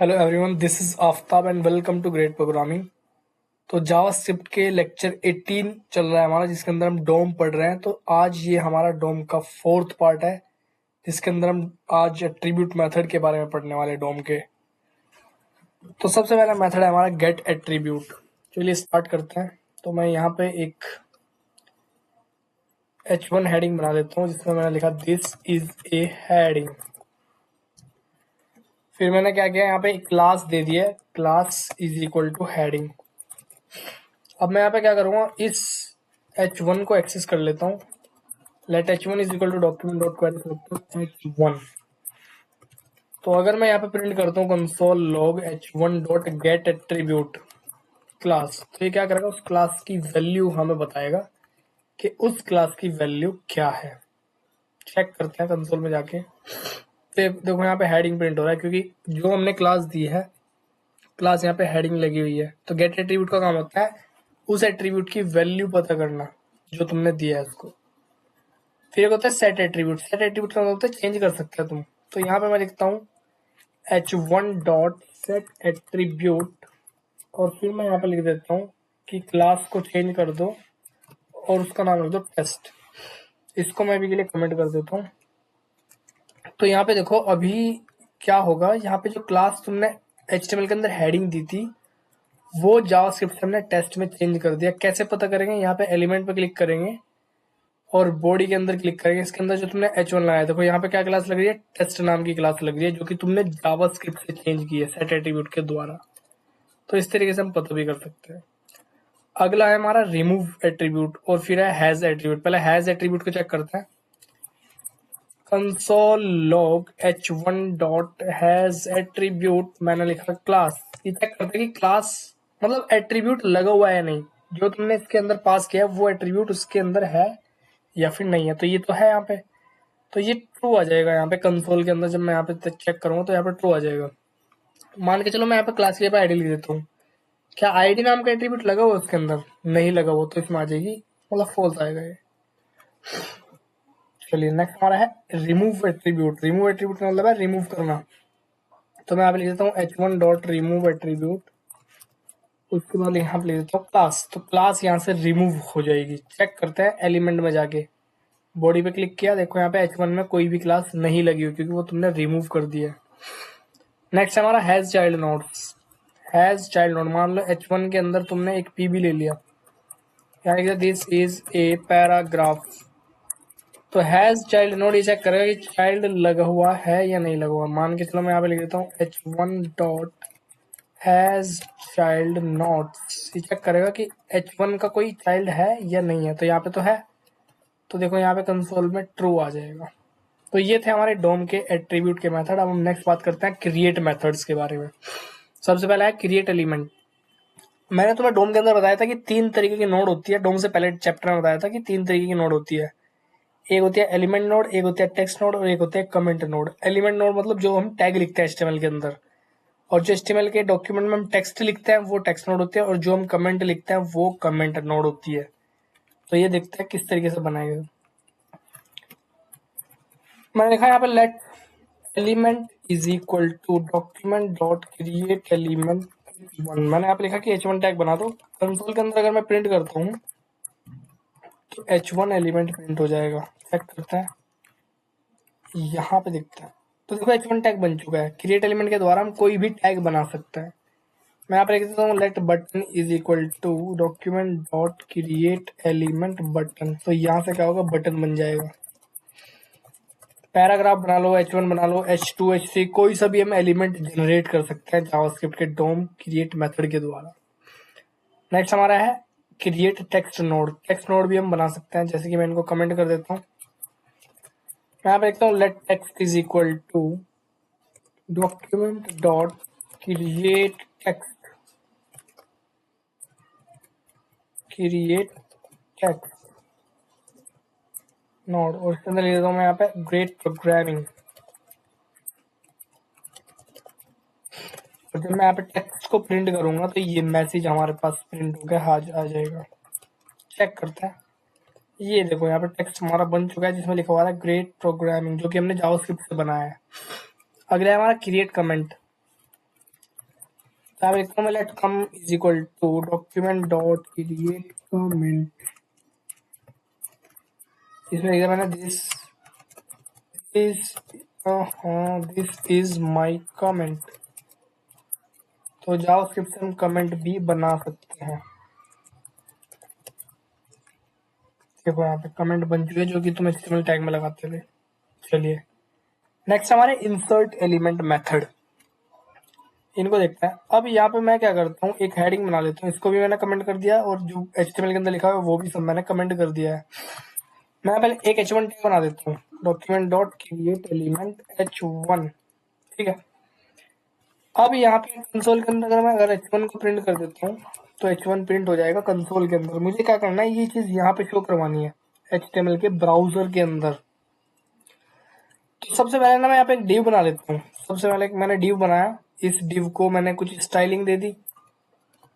Hello everyone, this is Aftab and welcome to great programming. तो JavaScript के lecture 18 चल रहा है हमारा, जिसके अंदर हम डोम पढ़ रहे हैं। तो आज ये हमारा डोम का फोर्थ पार्ट है, जिसके अंदर हम आज एट्रीब्यूट मेथड के बारे में पढ़ने वाले डोम के। तो सबसे पहला मेथड है हमारा गेट एट्रीब्यूट। चलिए स्टार्ट करते हैं। तो मैं यहाँ पे एक H1 हेडिंग बना देता हूँ, जिसमें मैंने लिखा दिस इज ए हेडिंग। फिर मैंने क्या किया, यहाँ पे एक क्लास दे दिया, class is equal two heading. अब मैं यहाँ पे क्या करूंगा, इस H1 को एक्सेस कर लेता हूँ। Let H1 is equal to document dot query H1। तो अगर मैं यहाँ पे प्रिंट करता हूँ console log H1 dot get attribute class, तो ये क्या करेगा, उस क्लास की वैल्यू हमें बताएगा कि उस क्लास की वैल्यू क्या है। चेक करते हैं कंसोल में जाके। तो देखो यहाँ पे हेडिंग प्रिंट हो रहा है, क्योंकि जो हमने क्लास दी है, क्लास यहाँ पे हेडिंग लगी हुई है। तो गेट एट्रीब्यूट का काम होता है उस एट्रीब्यूट की वैल्यू पता करना जो तुमने दिया है उसको। फिर एक होता है सेट एट्रीब्यूट। सेट एट्रीब्यूट का मतलब होता है चेंज कर सकते हो तुम। तो यहाँ पे मैं लिखता हूँ H1 डॉट सेट एट्रीब्यूट, और फिर मैं यहाँ पे लिख देता हूँ कि क्लास को चेंज कर दो और उसका नाम लिख दो टेस्ट। इसको मैं अभी के लिए कमेंट कर देता हूँ। तो यहाँ पे देखो अभी क्या होगा, यहाँ पे जो क्लास तुमने HTML के अंदर हेडिंग दी थी, वो जावास्क्रिप्ट से हमने टेस्ट में चेंज कर दिया। कैसे पता करेंगे, यहाँ पे एलिमेंट पे क्लिक करेंगे और बॉडी के अंदर क्लिक करेंगे। इसके अंदर जो तुमने H1 लगाया, देखो यहाँ पे क्या क्लास लग रही है, टेस्ट नाम की क्लास लग रही है, जो कि तुमने जावास्क्रिप्ट से चेंज की है सेट एट्रीब्यूट के द्वारा। तो इस तरीके से हम पता भी कर सकते हैं। अगला है हमारा रिमूव एट्रीब्यूट, और फिर है हैज एट्रीब्यूट। पहले हैज एट्रीब्यूट को चेक करते हैं। Console log H1 dot has attribute, मैंने लिखा क्लास। ये चेक करते हैं कि क्लास मतलब एट्रीब्यूट लगा हुआ है नहीं, जो तुमने इसके अंदर पास किया है वो एट्रीब्यूट उसके अंदर है या फिर नहीं है। तो ये तो है यहाँ पे, तो ये ट्रू आ जाएगा। यहाँ पे कंसोल के अंदर जब मैं यहाँ पे चेक करूंगा तो यहाँ पे ट्रू आ जाएगा। मान के चलो मैं यहाँ पे क्लास के लिए आईडी लिख देता हूँ। क्या आईडी नाम का एट्रीब्यूट लगा हुआ उसके अंदर? नहीं लगा हुआ, तो इसमें आ जाएगी मतलब फॉल्स आएगा ये। चलिए नेक्स्ट हमारा है रिमूव एट्रीब्यूट। रिमूव एट्रीब्यूट का मतलब है रिमूव करना। तो मैं यहाँ पे लिख देता हूँ H1 डॉट रिमूव एट्रीब्यूट, उसके बाद यहाँ पे लिख देता हूँ क्लास। तो क्लास यहाँ से रिमूव हो जाएगी। चेक करते हैं एलिमेंट में जाके, बॉडी पे क्लिक किया, देखो यहाँ पे H1 में कोई भी क्लास नहीं लगी हुई, क्योंकि वो तुमने रिमूव कर दिया। नेक्स्ट हमारा has child nodes. Has child node, मान लो H1 के अंदर तुमने एक पी भी ले लिया, यानी दिस इज ए पैराग्राफ। तो हैज चाइल्ड नोड ये चेक करेगा कि चाइल्ड लगा हुआ है या नहीं लगा हुआ। मान के चलो मैं यहाँ पे लिख देता हूँ H1 dot has child nodes. ये चेक करेगा कि H1 का कोई चाइल्ड है या नहीं है। तो यहाँ पे तो है, तो देखो यहाँ पे कंसोल में ट्रू आ जाएगा। तो ये थे हमारे डोम के एट्रीब्यूट के मेथड। अब हम नेक्स्ट बात करते हैं क्रिएट मेथड्स के बारे में। सबसे पहला है क्रिएट एलिमेंट। मैंने तुम्हें डोम के अंदर बताया था कि 3 तरीके की नोड होती है। डोम से पहले चैप्टर में बताया था कि 3 तरीके की नोड होती है। एक होती है एलिमेंट नोड, एक होती है टेक्स्ट नोड, और एक होती है कमेंट नोड। एलिमेंट नोड मतलब जो हम टैग लिखते हैं HTML के अंदर, और जो HTML के डॉक्यूमेंट में हम टेक्स्ट लिखते हैं वो टेक्स्ट नोड होती है, और जो हम कमेंट लिखते हैं वो कमेंट नोड होती है। तो ये देखते हैं किस तरीके से बनाएगा। मैंने लिखा यहाँ पे let element is equal to document dot create element 1। मैंने यहाँ पे लिखा कि H1 टैग बना दो। कंसोल के अंदर अगर मैं प्रिंट करता हूँ तो H1 एलिमेंट प्रिंट हो जाएगा। चेक करते हैं, यहाँ पे देखते हैं। तो देखो H1 टैग बन चुका है। क्रिएट एलिमेंट के द्वारा हम कोई भी टैग बना सकते हैं। मैं यहाँ पे लिख देता हूँ let button is equal to document dot create element button. तो यहाँ से क्या होगा, बटन बन जाएगा। पैराग्राफ बना लो, H1 बना लो, H2 H3, कोई सा भी हम एलिमेंट जनरेट कर सकते हैं जावास्क्रिप्ट के डोम क्रिएट मेथड के द्वारा। नेक्स्ट हमारा है create text node. Text node भी हम बना सकते हैं, जैसे कि मैं इनको कमेंट कर देता हूँ। मैं यहाँ पे लिखता हूँ let text is equal to document dot create text node, और इसके अंदर लिख देता हूँ मैं यहाँ पे ग्रेट प्रोग्रामिंग। और जब मैं यहाँ पे टेक्स्ट को प्रिंट करूंगा तो ये मैसेज हमारे पास प्रिंट होकर आ जाएगा। चेक करते हैं, ये देखो यहाँ पे टेक्स्ट हमारा बन चुका है, जिसमें लिखा हुआ है ग्रेट प्रोग्रामिंग, जो कि हमने जावास्क्रिप्ट से बनाया है। अगला है हमारा क्रिएट कमेंट। अब लिखता हूँ let com is equal to document dot create comment, इसमें लिखा मैंने दिस इज माय कमेंट। तो जावास्क्रिप्ट से हम कमेंट भी बना सकते हैं। देखो यहाँ पे कमेंट बन चुके जो कि तुम HTML टैग में लगाते थे। चलिए नेक्स्ट हमारे इंसर्ट एलिमेंट मेथड, इनको देखते हैं। अब यहाँ पे मैं क्या करता हूँ, एक हेडिंग बना लेता हूँ, इसको भी मैंने कमेंट कर दिया और जो HTML के अंदर लिखा हुआ है वो भी सब मैंने कमेंट कर दिया है। मैं पहले एक H1 टैग बना देता हूँ, document dot create element H1, ठीक है। अब यहाँ पे कंसोल के अंदर अगर H1 को प्रिंट कर देता हूँ तो H1 प्रिंट हो जाएगा कंसोल के अंदर। मुझे क्या करना है, ये चीज यहाँ पे शो करवानी है HTML के ब्राउजर के अंदर। तो सबसे पहले ना मैं यहाँ पे एक डिव बना लेता हूँ। सबसे पहले मैंने डिव बनाया, इस डिव को मैंने कुछ स्टाइलिंग दे दी,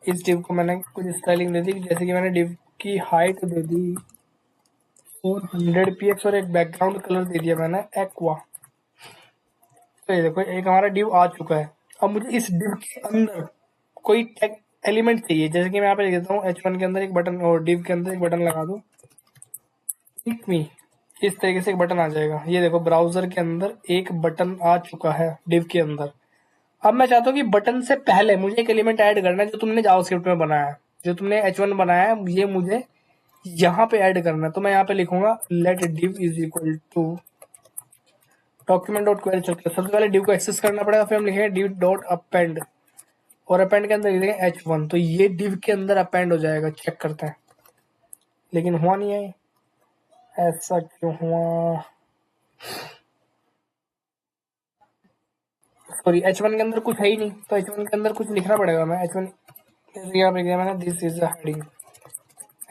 जैसे कि मैंने डिव की हाइट दे दी 400 px और एक बैकग्राउंड कलर दे दिया मैंने एक्वा। तो ये देखो एक हमारा डिव आ चुका है। अब मुझे इस डिव के अंदर कोई टेक्स्ट एलिमेंट चाहिए, जैसे कि मैं यहाँ पे लिख देता हूँ H1 के अंदर एक बटन और डिव के अंदर एक बटन लगा दो, क्लिक मी, इस तरीके से एक बटन आ जाएगा। ये देखो ब्राउजर के अंदर एक बटन आ चुका है डिव के अंदर। अब मैं चाहता हूँ कि बटन से पहले मुझे एक एलिमेंट ऐड करना है जो तुमने जावास्क्रिप्ट में बनाया है, जो तुमने H1 बनाया है, ये मुझे यहाँ पे ऐड करना है। तो मैं यहाँ पे लिखूंगा let div is equal to document dot query. सबसे पहले डिव को एक्सेस करना पड़ेगा, फिर हम लिखेंगे डिव डॉट अपेंड और अपेंड के अंदर लिखेंगे H1। तो ये डिव के अंदर अपेंड हो जाएगा। चेक करते हैं, लेकिन हुआ नहीं है, ऐसा क्यों हुआ? सॉरी, H1 के अंदर कुछ है ही नहीं, तो H1 के अंदर कुछ लिखना पड़ेगा। मैं H1 जैसे यहाँ पे लिखा मैंने this is a heading,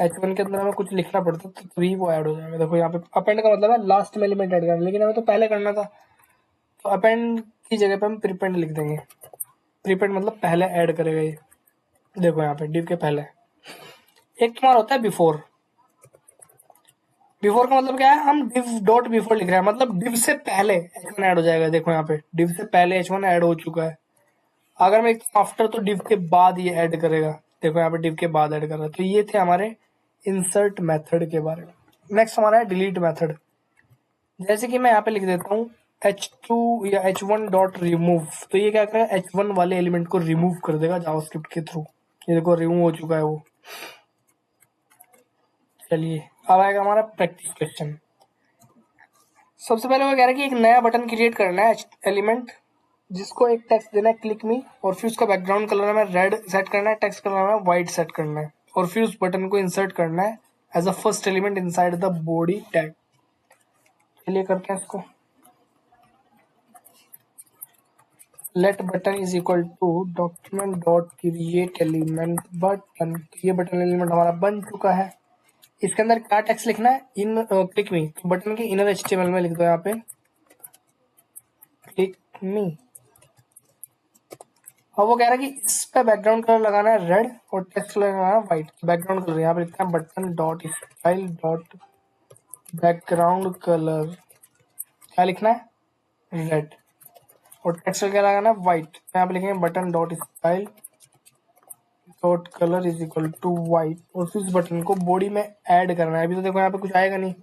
H1 के अंदर हमें कुछ लिखना पड़ता तो तभी वो ऐड हो जाएगा। देखो यहाँ पे अपेंड का मतलब है लास्ट में एलिमेंट ऐड करना, लेकिन हमें तो पहले करना था। तो अपेंड की जगह पे हम प्रीपेंड लिख देंगे। प्रीपेंड मतलब पहले ऐड करेगा ये। देखो यहाँ पे डिव के पहले एक तुम्हारा होता है बिफोर। बिफोर का मतलब क्या है, हम डिव डॉट बिफोर लिख रहे हैं, मतलब डिव से पहले H1 ऐड हो जाएगा। देखो यहाँ पे डिव से पहले H1 ऐड हो चुका है। अगर मैं आफ्टर तो डिव के बाद ये ऐड करेगा। देखो यहाँ पे डिव के बाद ऐड कर रहा है। तो ये थे हमारे इंसर्ट मेथड के बारे में। नेक्स्ट हमारा है डिलीट मेथड। जैसे कि मैं यहाँ पे लिख देता हूँ H2 या H1 डॉट रिमूव, तो ये क्या करेगा, H1 वाले एलिमेंट को रिमूव कर देगा जावास्क्रिप्ट के थ्रू। ये देखो रिमूव हो चुका है वो। चलिए अब आएगा हमारा प्रैक्टिस क्वेश्चन। सबसे पहले वो कह रहा है कि एक नया बटन क्रिएट करना है एलिमेंट, जिसको एक टेक्स्ट देना है क्लिक मी, और फिर उसका बैकग्राउंड कलर में रेड सेट करना है, टेक्स्ट कलर में व्हाइट सेट करना है, और फिर उस बटन को इंसर्ट करना है as a first element inside the body tag. चलिए करते हैं इसको। Let button is equal to document dot create element button. ये बटन एलिमेंट हमारा बन चुका है। इसके अंदर क्या टेक्स्ट लिखना है, इन क्लिक मी, बटन के इनर HTML में लिख दो यहाँ पे क्लिक मी। अब वो कह रहा है कि इस पे बैकग्राउंड कलर लगाना है रेड और टेक्स्ट कलर लगाना है व्हाइट। बैकग्राउंड कलर यहाँ पे लिखते हैं button dot style dot background colour, क्या लिखना है रेड, और टेक्स्ट क्या लगाना है व्हाइट। यहाँ पे लिखेंगे button dot style dot color is equal to white, और फिर इस बटन को बॉडी में ऐड करना है। अभी तो देखो यहाँ पे कुछ आएगा नहीं,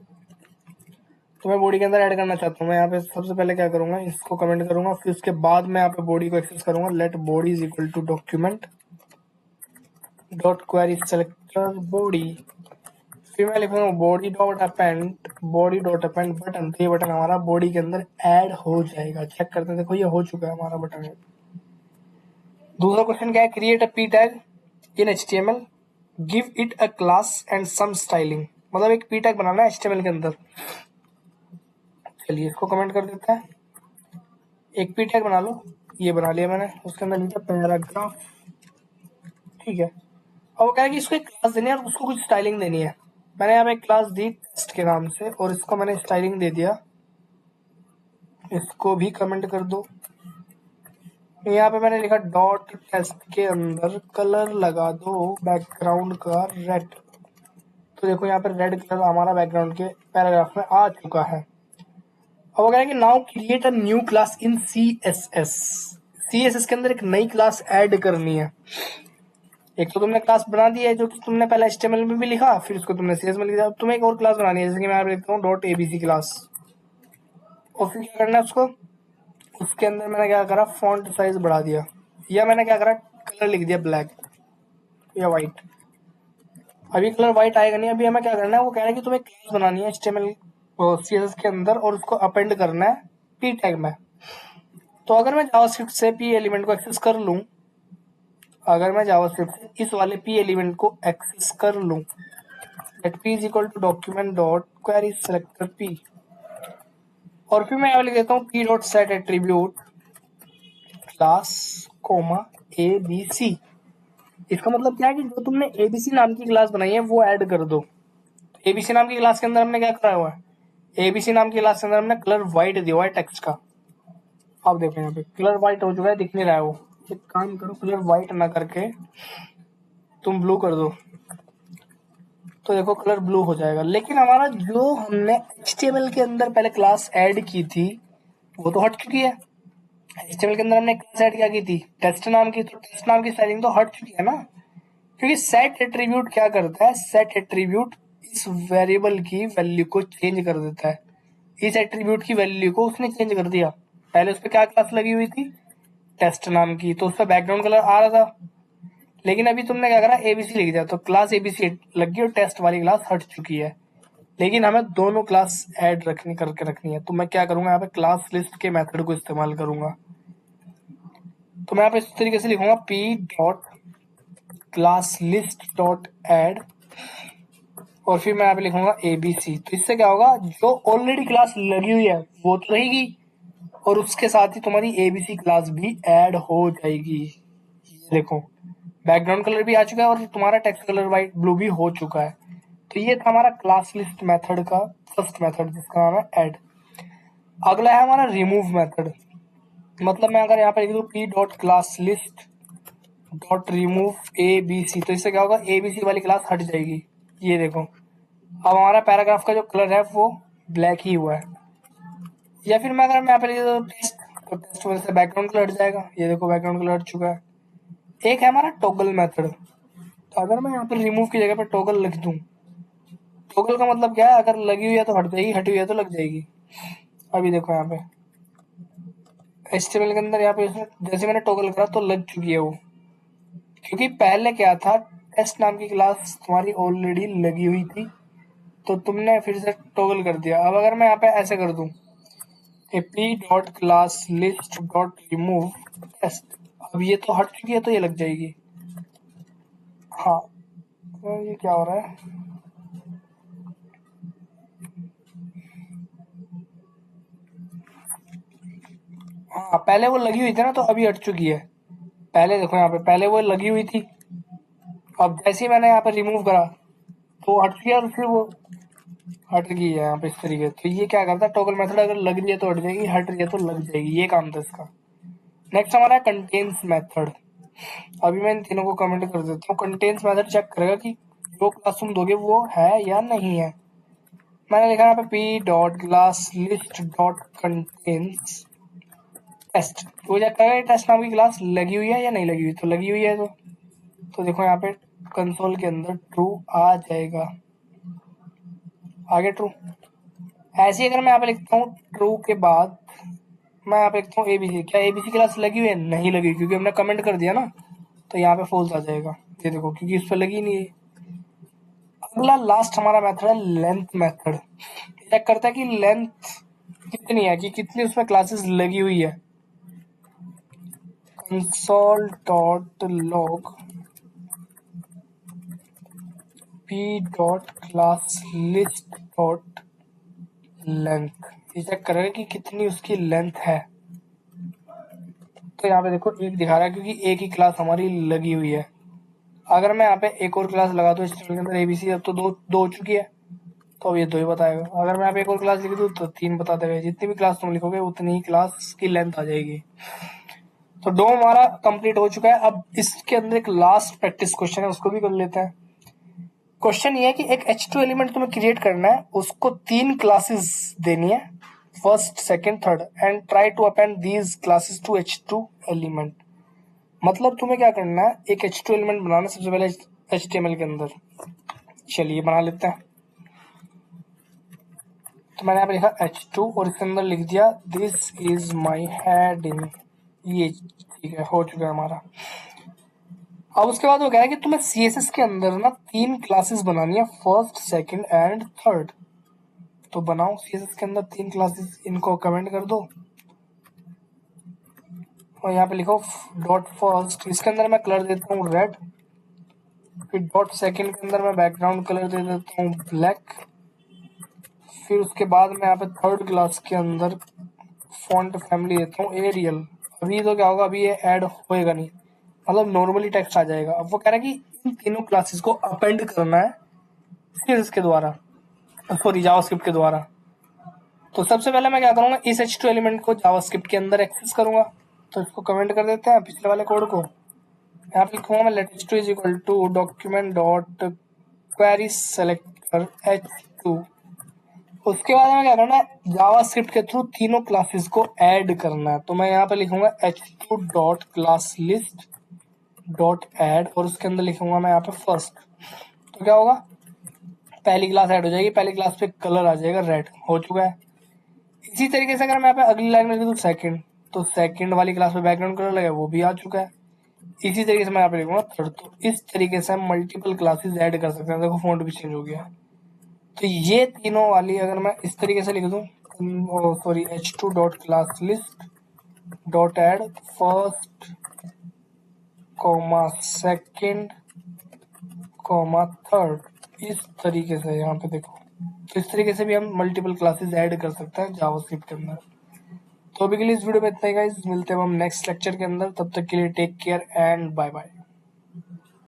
तो मैं बॉडी के अंदर ऐड करना चाहता हूँ। मैं यहाँ पे सबसे पहले क्या करूंगा, इसको कमेंट करूंगा, फिर उसके बाद मैं यहाँ पे बॉडी को एक्सेस करूंगा। Let body is equal to document dot query selector body, फिर मैं लिखूंगा बॉडी डॉट अपेंड बटन। तो ये बटन हमारा बॉडी के अंदर ऐड हो जाएगा। चेक करते हैं, देखो ये हो चुका है हमारा बटन। दूसरा क्वेश्चन क्या है, create a p tag in HTML, give it a class and some styling. मतलब एक पी टैग बनाना है HTML के अंदर। चलिए इसको कमेंट कर देते हैं। एक पी टैग बना लो, ये बना लिया मैंने, उसके अंदर लिखा पैराग्राफ, ठीक है। अब वो कह रहा है कि इसको एक क्लास देनी है और उसको कुछ स्टाइलिंग देनी है। मैंने यहाँ पे एक क्लास दी टेस्ट के नाम से और इसको मैंने स्टाइलिंग दे दिया। इसको भी कमेंट कर दो। यहाँ पे मैंने लिखा डॉट टेस्ट के अंदर कलर लगा दो बैकग्राउंड का रेड। तो देखो यहाँ पे रेड कलर हमारा बैकग्राउंड के पैराग्राफ में आ चुका है। अब वो कह रहा है कि now create a new class in CSS। CSS के अंदर एक नई क्लास ऐड करनी है। एक तो तुमने क्लास बना दी है जो कि तुमने पहले HTML में भी लिखा, फिर उसको तुमने CSS में लिखा, अब तुम्हें एक और क्लास बनानी है, जैसे कि मैं लिखता हूँ .abc क्लास, और फिर क्या करना है उसको, उसके अंदर मैंने क्या करा, फॉन्ट साइज बढ़ा दिया, या मैंने क्या करा, कलर लिख दिया ब्लैक या वाइट। अभी कलर वाइट आएगा नहीं, अभी हमें क्या करना है, वो कह रहा है कि तुम्हें क्लास बनानी है HTML और CSS के अंदर, और उसको अपेंड करना है p टैग में। तो अगर मैं जावास्क्रिप्ट से p एलिमेंट को एक्सेस कर लूँ, अगर मैं जावास्क्रिप्ट से इस वाले p एलिमेंट को एक्सेस कर लूँ, let p is equal to document dot query selector p, और फिर मैं यहाँ लिख देता हूँ p dot set attribute class comma abc। इसका मतलब क्या है कि जो तुमने abc नाम की क्लास बनाई है वो ऐड कर दो। abc नाम की क्लास के अंदर हमने क्या करा हुआ है, abc नाम की क्लास के अंदर हमने कलर व्हाइट दिया हुआ है टेक्स्ट का। अब देखो यहाँ पे कलर व्हाइट हो चुका है, दिख नहीं रहा है वो। एक काम करो, कलर व्हाइट ना करके तुम ब्लू कर दो, तो देखो कलर ब्लू हो जाएगा। लेकिन हमारा जो हमने HTML के अंदर पहले क्लास ऐड की थी वो तो हट चुकी है। HTML के अंदर हमने क्लास ऐड क्या की थी, टेस्ट नाम की, तो टेस्ट नाम की स्टाइलिंग तो हट चुकी है ना, क्योंकि सेट एट्रीब्यूट क्या करता है, सेट एट्रीब्यूट इस वेरिएबल की वैल्यू को चेंज कर देता है। इस एट्रीब्यूट की वैल्यू को उसने चेंज कर दिया। पहले उस पर क्या क्लास लगी हुई थी, टेस्ट नाम की, तो उस पर बैकग्राउंड कलर आ रहा था। लेकिन अभी तुमने क्या करा, एबीसी लिख दिया, तो क्लास एबीसी लग गई और टेस्ट वाली क्लास हट चुकी है। लेकिन हमें दोनों क्लास ऐड करके रखनी है, तो मैं क्या करूंगा, यहाँ पे क्लास लिस्ट के मेथड को इस्तेमाल करूंगा। तो मैं यहाँ पे इस तरीके से लिखूंगा p dot class list dot add, और फिर मैं यहाँ पे लिखूंगा abc। तो इससे क्या होगा, जो ऑलरेडी क्लास लगी हुई है वो तो रहेगी, और उसके साथ ही तुम्हारी abc क्लास भी ऐड हो जाएगी। ये देखो बैकग्राउंड कलर भी आ चुका है और तुम्हारा टेक्स्ट कलर वाइट ब्लू भी हो चुका है। तो ये था हमारा क्लास लिस्ट मेथड का फर्स्ट मेथड, जिसका नाम है ऐड। अगला है हमारा रिमूव मेथड। मतलब मैं अगर यहाँ पे लिख दूँ p dot class list dot remove abc, तो इससे क्या होगा, abc वाली क्लास हट जाएगी। ये देखो अब हमारा पैराग्राफ का जो कलर है वो ब्लैक ही हुआ है। या फिर मैं अगर मैं यहाँ पे लिख दूँ टेस्ट, तो टेस्ट वजह से बैकग्राउंड कलर हट जाएगा। ये देखो बैकग्राउंड कलर हट चुका है। एक है हमारा टॉगल मेथड। तो अगर मैं यहाँ पर रिमूव की जगह पे टॉगल लिख दूँ, टॉगल का मतलब क्या है, अगर लगी हुई है तो हट जाएगी, हटी हुई है तो लग जाएगी। अभी देखो यहाँ पे HTML के अंदर यहाँ पे जैसे मैंने टॉगल करा तो लग चुकी है वो, क्योंकि पहले क्या था, टेस्ट नाम की क्लास तुम्हारी ऑलरेडी लगी हुई थी, तो तुमने फिर से टॉगल कर दिया। अब अगर मैं यहाँ पे ऐसे कर दूं p dot class list dot remove test, अब ये तो हट चुकी है तो ये लग जाएगी। हाँ तो ये क्या हो रहा है, हाँ पहले वो लगी हुई थी ना तो अभी हट चुकी है। पहले देखो यहाँ पे पहले वो लगी हुई थी, अब जैसे ही मैंने यहाँ पे रिमूव करा तो हट चुकी है, और फिर वो हट गई है यहाँ पे इस तरीके। तो ये क्या करता है, टॉगल मेथड अगर लग रही है तो हट जाएगी, हट रही है तो लग जाएगी, ये काम था इसका। नेक्स्ट हमारा है कंटेन्स मेथड। अभी मैं इन तीनों को कमेंट कर देता हूँ। कंटेन्स मेथड चेक करेगा कि जो क्लास तुम दोगे वो है या नहीं है। मैंने लिखा यहाँ पे p dot class list dot contains test, तो चेक करेगा टेस्ट नाम की क्लास लगी हुई है या नहीं लगी हुई। तो लगी हुई है तो देखो यहाँ पे कंसोल के अंदर ट्रू आ जाएगा। आगे ट्रू। ऐसे ही अगर मैं यहाँ पे लिखता हूँ ट्रू के बाद मैं यहाँ पे लिखता हूँ एबीसी, क्या एबीसी क्लास लगी हुई है, नहीं लगी, क्योंकि हमने कमेंट कर दिया ना, तो यहाँ पे फॉल्स आ जाएगा। ये देखो क्योंकि इस पर लगी नहीं है। अगला लास्ट हमारा मेथड है लेंथ मेथड। चेक करता है कि लेंथ कितनी है, कि कितनी उसमें क्लासेस लगी हुई है। Console dot log p dot class list dot length, ये चेक करेगा कि कितनी उसकी लेंथ है। तो यहाँ पे देखो एक दिखा रहा है, क्योंकि एक ही क्लास हमारी लगी हुई है। अगर मैं यहाँ पे एक और क्लास लगा दूँ HTML के अंदर एबीसी, अब तो दो हो चुकी है, तो अब ये 2 ही बताएगा। अगर मैं यहाँ पे एक और क्लास लिख दूँ तो 3 बता देगा। जितनी भी क्लास तुम लिखोगे उतनी ही क्लास की लेंथ आ जाएगी। तो डो हमारा कंप्लीट हो चुका है। अब इसके अंदर एक लास्ट प्रैक्टिस क्वेश्चन है, उसको भी कर लेते हैं। क्वेश्चन ये है कि एक H2 एलिमेंट तुम्हें क्रिएट करना है, उसको 3 क्लासेस देनी है, first second third and try to append these classes to H2 element. मतलब तुम्हें क्या करना है, एक H2 एलिमेंट बनाना सबसे पहले HTML के अंदर। चलिए बना लेते हैं। तो मैंने यहाँ पे लिखा H2 और इसके अंदर लिख दिया दिस इज माई हेडिंग। ये ठीक है, हो चुका है हमारा। अब उसके बाद वो कह रहा है कि तुम्हें CSS के अंदर ना 3 क्लासेस बनानी है, फर्स्ट सेकंड एंड थर्ड। तो बनाओ CSS के अंदर 3 क्लासेस, इनको कमेंट कर दो और यहाँ पे लिखो डॉट फर्स्ट, इसके अंदर मैं कलर देता हूँ रेड। फिर डॉट सेकंड के अंदर मैं बैकग्राउंड कलर दे देता हूँ ब्लैक। फिर उसके बाद मैं यहाँ पे थर्ड क्लास के अंदर फॉन्ट फैमिली देता हूँ एरियल। अभी तो क्या होगा, अभी ये ऐड होएगा नहीं, मतलब नॉर्मली टेक्स्ट आ जाएगा। अब वो कह रहा है कि इन तीनों क्लासेस को अपेंड करना है CSS के द्वारा, सॉरी जावास्क्रिप्ट के द्वारा। तो सबसे पहले मैं क्या करूंगा, इस H2 एलिमेंट को जावास्क्रिप्ट के अंदर एक्सेस करूंगा। तो इसको कमेंट कर देते हैं पिछले वाले कोड को। यहाँ पे लिखूंगा मैं let H2 is equal to document dot query selector H2। उसके बाद में क्या करना है, जावास्क्रिप्ट के थ्रू तीनों क्लासेस को ऐड करना है। तो मैं यहाँ पे लिखूंगा H2 dot class list dot add और उसके अंदर लिखूंगा मैं यहाँ पे फर्स्ट। तो क्या होगा, पहली क्लास ऐड हो जाएगी, पहली क्लास पे कलर आ जाएगा रेड, हो चुका है। इसी तरीके से अगर मैं यहाँ पे अगली लाइन में लिखूँ सेकंड, तो सेकंड वाली क्लास पे बैकग्राउंड कलर लगा वो भी आ चुका है। इसी तरीके से मैं यहाँ पे लिखूंगा थर्ड। तो इस तरीके से हम मल्टीपल क्लासेस ऐड कर सकते हैं। देखो फॉन्ट भी चेंज हो गया। तो ये तीनों वाली अगर मैं इस तरीके से लिख दूं, sorry H2 dot class list dot add first comma second comma third, इस तरीके से यहाँ पे देखो। तो इस तरीके से भी हम मल्टीपल क्लासेस ऐड कर सकते हैं जावास्क्रिप्ट के अंदर। तो अभी के लिए इस वीडियो में इतना ही गाइस, मिलते हैं हम नेक्स्ट लेक्चर के अंदर। तब तक के लिए take care and bye bye.